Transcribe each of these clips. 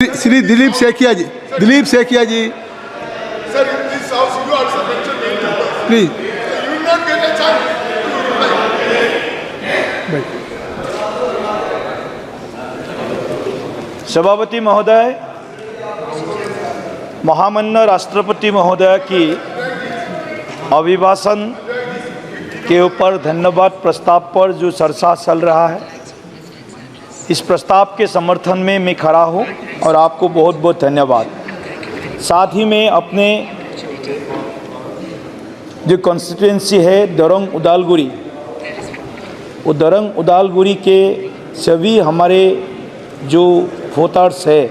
Shri Dilip Saikia ji, Sir, in this house you also mentioned many numbers. Please You will not get a chance to reply. सभापति महोदय, महामाननीय राष्ट्रपति महोदय की अभिभाषण के ऊपर धन्यवाद प्रस्ताव पर जो चर्चा चल रहा है, इस प्रस्ताव के समर्थन में मैं खड़ा हूं और आपको बहुत बहुत धन्यवाद। साथ ही में अपने जो कॉन्स्टिट्यूंसी है दरंग उदालगुड़ी, वो दरंग उदालगुड़ी के सभी हमारे जो वोटर्स है,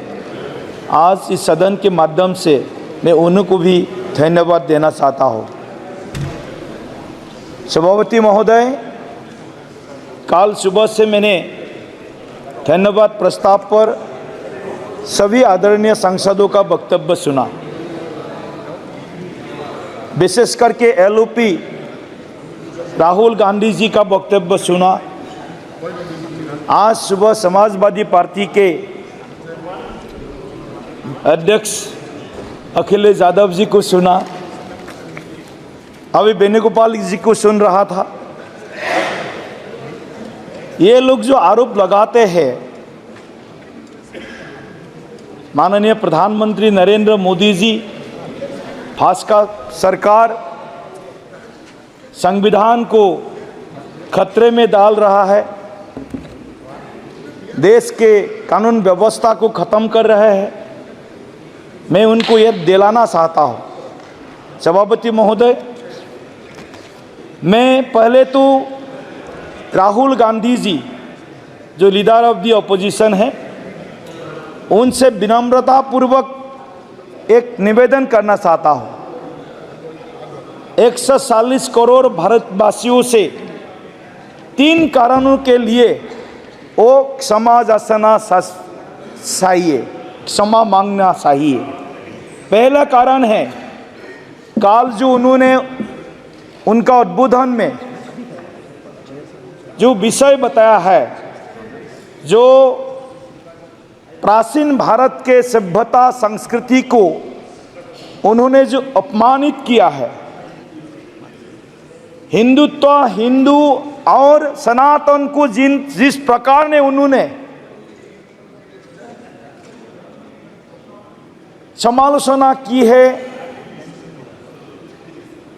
आज इस सदन के माध्यम से मैं उनको भी धन्यवाद देना चाहता हूँ। सभापति महोदय, कल सुबह से मैंने धन्यवाद प्रस्ताव पर सभी आदरणीय सांसदों का वक्तव्य सुना, विशेष करके एलओपी राहुल गांधी जी का वक्तव्य सुना। आज सुबह समाजवादी पार्टी के अध्यक्ष अखिलेश यादव जी को सुना, अभी वेणुगोपाल जी को सुन रहा था। ये लोग जो आरोप लगाते हैं, माननीय प्रधानमंत्री नरेंद्र मोदी जी, भाजपा सरकार संविधान को खतरे में डाल रहा है, देश के कानून व्यवस्था को ख़त्म कर रहे हैं, मैं उनको यह दिलाना चाहता हूँ। सभापति महोदय, मैं पहले तो राहुल गांधी जी जो लीडर ऑफ दी अपोजिशन है, उनसे विनम्रतापूर्वक एक निवेदन करना चाहता हूँ। 140 करोड़ भारतवासियों से 3 कारणों के लिए वो क्षमा याचना चाहिए, क्षमा मांगना चाहिए। पहला कारण है, कल जो उन्होंने उनका उद्बोधन में जो विषय बताया है, जो प्राचीन भारत के सभ्यता संस्कृति को उन्होंने जो अपमानित किया है, हिंदुत्व, हिंदू और सनातन को जिस प्रकार ने उन्होंने समालोचना की है,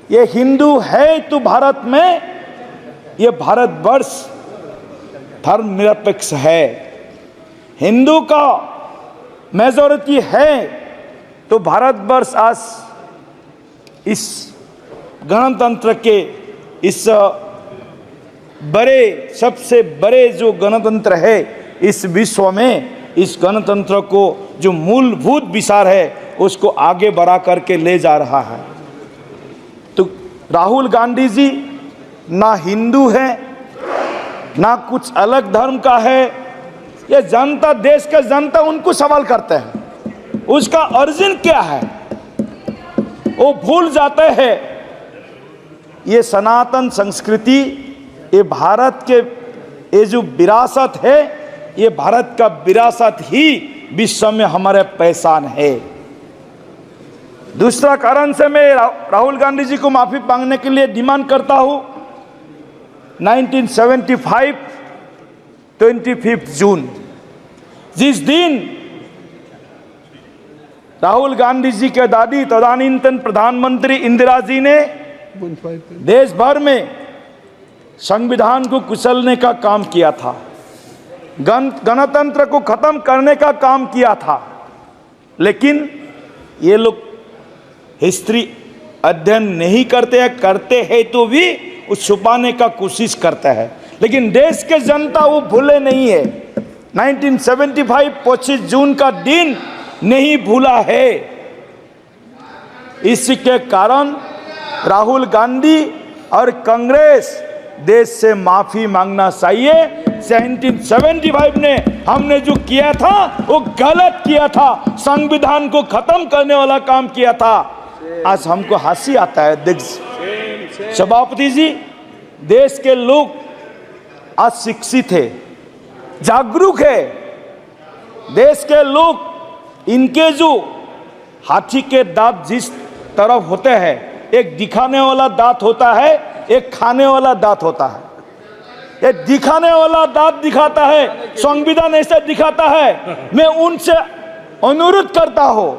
ये हिंदू है तो भारत में, ये भारतवर्ष धर्मनिरपेक्ष है, हिंदू का मेजॉरिटी है तो भारतवर्ष आज इस गणतंत्र के इस बड़े, सबसे बड़े जो गणतंत्र है इस विश्व में, इस गणतंत्र को जो मूलभूत विचार है उसको आगे बढ़ा करके ले जा रहा है। तो राहुल गांधी जी ना हिंदू है, ना कुछ अलग धर्म का है। ये जनता, देश का जनता उनको सवाल करते हैं, उसका ओरिजिन क्या है, वो भूल जाते हैं। ये सनातन संस्कृति, ये भारत के ये जो विरासत है, ये भारत का विरासत ही विश्व में हमारे पहचान है। दूसरा कारण से मैं राहुल गांधी जी को माफी मांगने के लिए डिमांड करता हूं। 1975 25 जून, जिस दिन राहुल गांधी जी के दादी तदानीन्तन प्रधानमंत्री इंदिरा जी ने देश भर में संविधान को कुचलने का काम किया था, गणतंत्र को खत्म करने का काम किया था, लेकिन ये लोग हिस्ट्री अध्ययन नहीं करते हैं, करते हैं तो भी उस छुपाने का कोशिश करता है। लेकिन देश के जनता वो भूले नहीं है, 1975 25 जून का दिन नहीं भूला है। इसके कारण राहुल गांधी और कांग्रेस देश से माफी मांगना चाहिए। 1975 ने हमने जो किया था वो गलत किया था, संविधान को खत्म करने वाला काम किया था। आज हमको हंसी आता है। देख सभापति जी, देश के लोग आज शिक्षित है, जागरूक है, देश के लोग इनके जो हाथी के दांत जिस तरफ होते हैं, एक दिखाने वाला दांत होता है, एक खाने वाला दांत होता है। ये दिखाने वाला दांत दिखाता है, संविधान ऐसे दिखाता है। मैं उनसे अनुरोध करता हूं,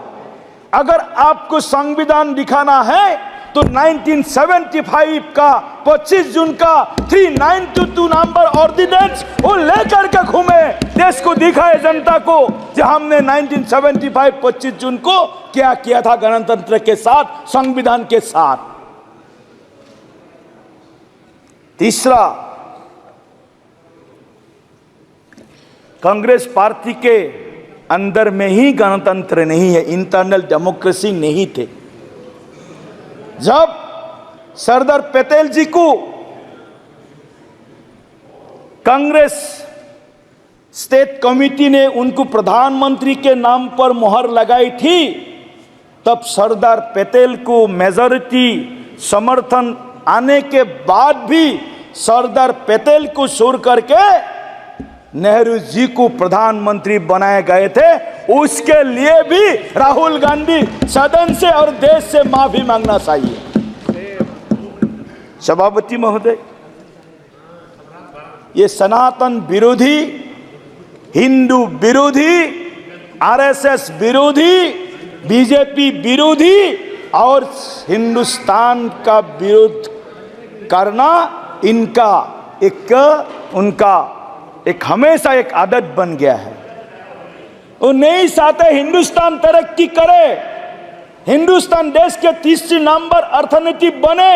अगर आपको संविधान दिखाना है तो 1975 का 25 जून का 3922 नंबर ऑर्डिनेंस वो लेकर के घूमे, देश को दिखाए, जनता को, जो हमने 1975 25 जून को क्या किया था गणतंत्र के साथ, संविधान के साथ। तीसरा, कांग्रेस पार्टी के अंदर में ही गणतंत्र नहीं है, इंटरनल डेमोक्रेसी नहीं थे। जब सरदार पटेल जी को कांग्रेस स्टेट कमेटी ने उनको प्रधानमंत्री के नाम पर मोहर लगाई थी, तब सरदार पटेल को मेजॉरिटी समर्थन आने के बाद भी सरदार पटेल को छोड़ करके नेहरू जी को प्रधानमंत्री बनाए गए थे। उसके लिए भी राहुल गांधी सदन से और देश से माफी मांगना चाहिए। सभापति महोदय, ये सनातन विरोधी, हिंदू विरोधी, आरएसएस विरोधी, बीजेपी विरोधी और हिंदुस्तान का विरोध करना इनका एक हमेशा एक आदत बन गया है। वो नहीं चाहते हिंदुस्तान तरक्की करे, हिंदुस्तान देश के तीसरे नंबर अर्थनीति बने,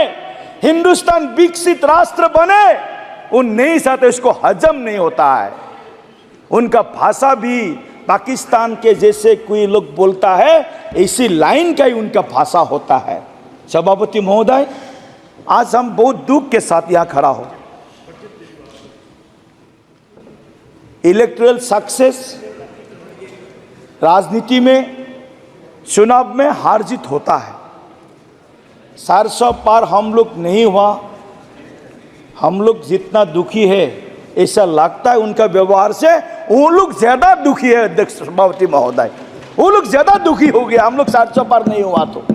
हिंदुस्तान विकसित राष्ट्र बने। वो नहीं चाहते, उसको हजम नहीं होता है। उनका भाषा भी पाकिस्तान के जैसे कोई लोग बोलता है, इसी लाइन का ही उनका भाषा होता है। सभापति महोदय, आज हम बहुत दुख के साथ यहाँ खड़ा हो। इलेक्टोरल सक्सेस, राजनीति में, चुनाव में हार जीत होता है। 400 पार हम लोग नहीं हुआ। हम लोग जितना दुखी है, ऐसा लगता है उनका व्यवहार से वो लोग ज्यादा दुखी है। अध्यक्ष सभापति महोदय, वो लोग ज्यादा दुखी हो गया, हम लोग 400 पार नहीं हुआ। तो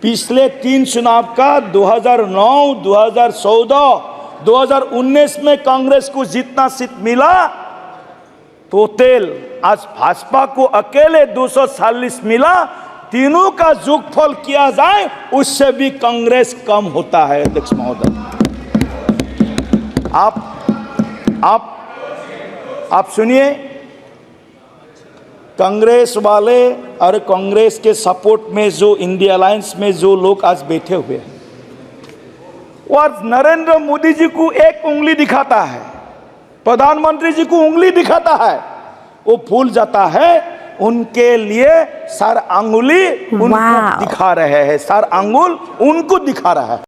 पिछले 3 चुनाव का 2009, 2014, 2019 में कांग्रेस को जितना सीट मिला, टोटल आज भाजपा को अकेले 240 मिला। तीनों का जोगफल किया जाए उससे भी कांग्रेस कम होता है। अध्यक्ष महोदय, आप सुनिए, कांग्रेस वाले और कांग्रेस के सपोर्ट में जो इंडिया अलायंस में जो लोग आज बैठे हुए हैं, और नरेंद्र मोदी जी को एक उंगली दिखाता है, प्रधानमंत्री जी को उंगली दिखाता है, वो भूल जाता है उनके लिए सर अंगुली उनको दिखा रहे हैं, सर अंगुल उनको दिखा रहा है।